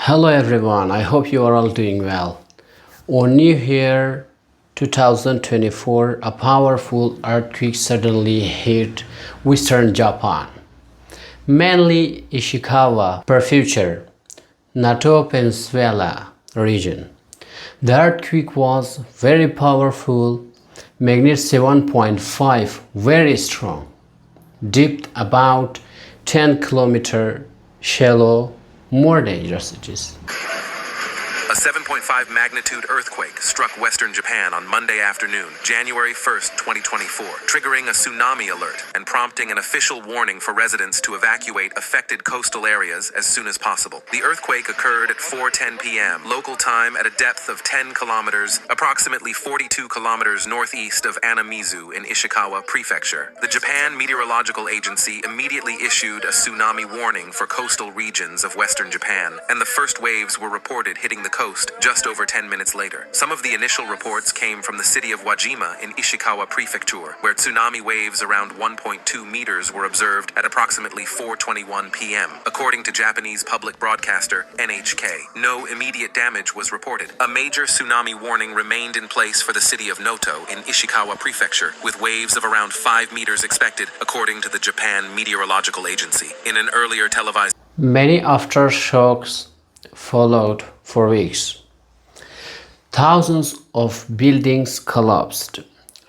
Hello everyone, I hope you are all doing well. On New Year 2024, a powerful earthquake suddenly hit western Japan, mainly Ishikawa Prefecture, Noto Peninsula region. The earthquake was very powerful, magnitude 7.5, very strong, deep about 10 km, shallow, more dangerous it is. A 7.5 magnitude earthquake struck western Japan on Monday afternoon, January 1st, 2024, triggering a tsunami alert and prompting an official warning for residents to evacuate affected coastal areas as soon as possible. The earthquake occurred at 4:10 p.m. local time at a depth of 10 kilometers, approximately 42 kilometers northeast of Anamizu in Ishikawa Prefecture. The Japan Meteorological Agency immediately issued a tsunami warning for coastal regions of western Japan, and the first waves were reported hitting the coast just over 10 minutes later. Some of the initial reports came from the city of Wajima in Ishikawa Prefecture, where tsunami waves around 1.2 meters were observed at approximately 4:21 p.m. According to Japanese public broadcaster NHK, no immediate damage was reported. A major tsunami warning remained in place for the city of Noto in Ishikawa Prefecture, with waves of around 5 meters expected, according to the Japan Meteorological Agency. In an earlier televised Many aftershocks followed for weeks. Thousands of buildings collapsed,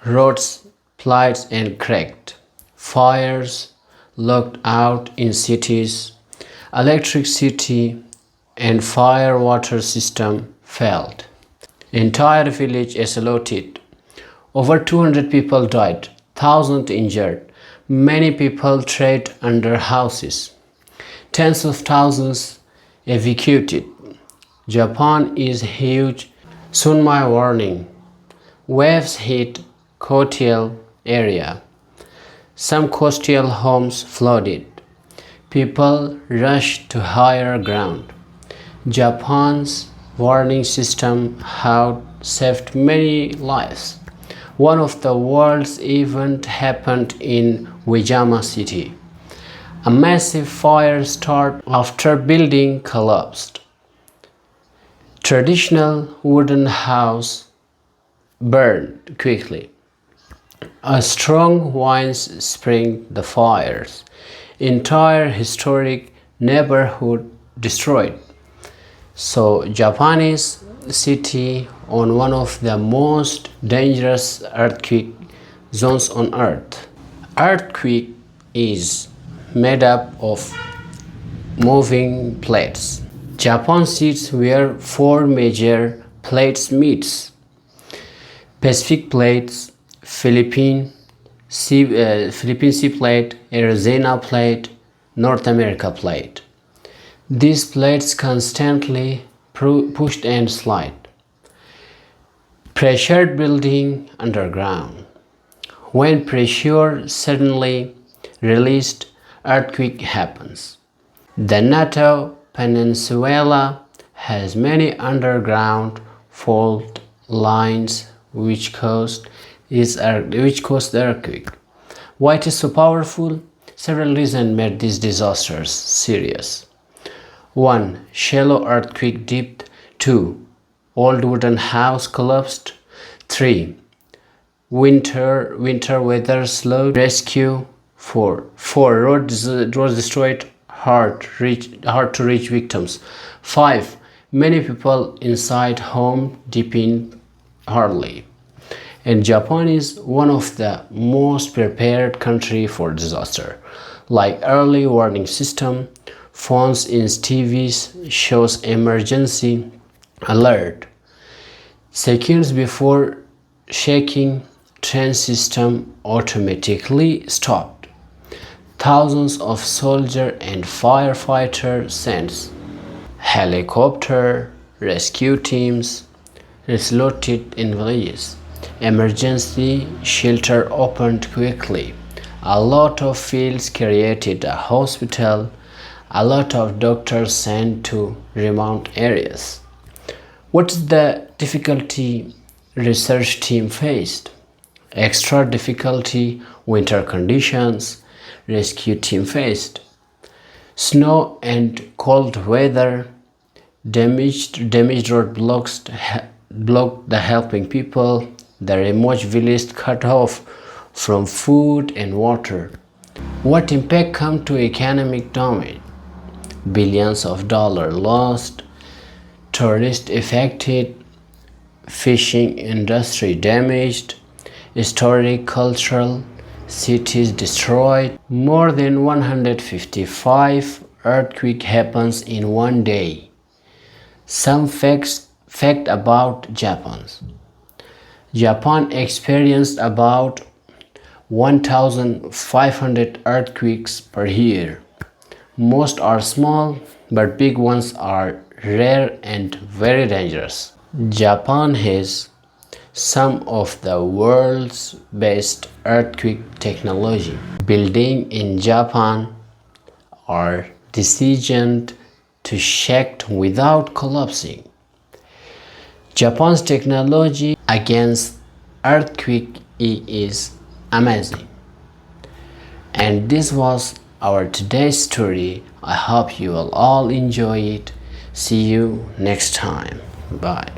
roads split and cracked, fires locked out in cities, electricity and fire water system failed. Entire village isolated. Over 200 people died, thousands injured. Many people trapped under houses. Tens of thousands evacuated. Japan is huge. Tsunami warning. Waves hit coastal area. Some coastal homes flooded. People rushed to higher ground. Japan's warning system had saved many lives. One of the world's events happened in Wajima city. A massive fire started after building collapsed. Traditional wooden house burned quickly. A strong winds sprang the fires. Entire historic neighborhood destroyed. So Japanese city on one of the most dangerous earthquake zones on earth. Earthquake is made up of moving plates. Japan sits where four major plates meet: Pacific plates, Philippine Sea plate, Arizona plate, North America plate. These plates constantly pushed and slide. Pressured building underground. When pressure suddenly released, earthquake happens. The Noto Peninsula has many underground fault lines which caused the earthquake. Why it is so powerful? Several reasons made these disasters serious. 1. Shallow earthquake deep. 2. Old wooden house collapsed. 3. Winter weather slowed rescue. 4. Road was destroyed, hard to reach victims. 5. Many people inside home depend hardly. And Japan is one of the most prepared country for disaster. Like early warning system, phones in TVs shows emergency alert. Seconds before shaking, train system automatically stopped. Thousands of soldiers and firefighters sent. Helicopter rescue teams resulted in villages. Emergency shelter opened quickly. A lot of fields created a hospital. A lot of doctors sent to remote areas. What's the difficulty research team faced? Extra difficulty winter conditions rescue team faced. Snow and cold weather, Damaged road blocked the helping people. The remote village cut off from food and water. What impact come to economic damage? Billions of dollars lost, tourists affected, fishing industry damaged, historic cultural cities destroyed. More than 155 earthquake happens in one day. Some fact about Japan. Japan experienced about 1,500 earthquakes per year. Most are small, but big ones are rare and very dangerous. Japan has some of the world's best earthquake technology. Buildings in Japan are designed to shake without collapsing. Japan's technology against earthquake is amazing. And this was our today's story. I hope you will all enjoy it. See you next time. Bye.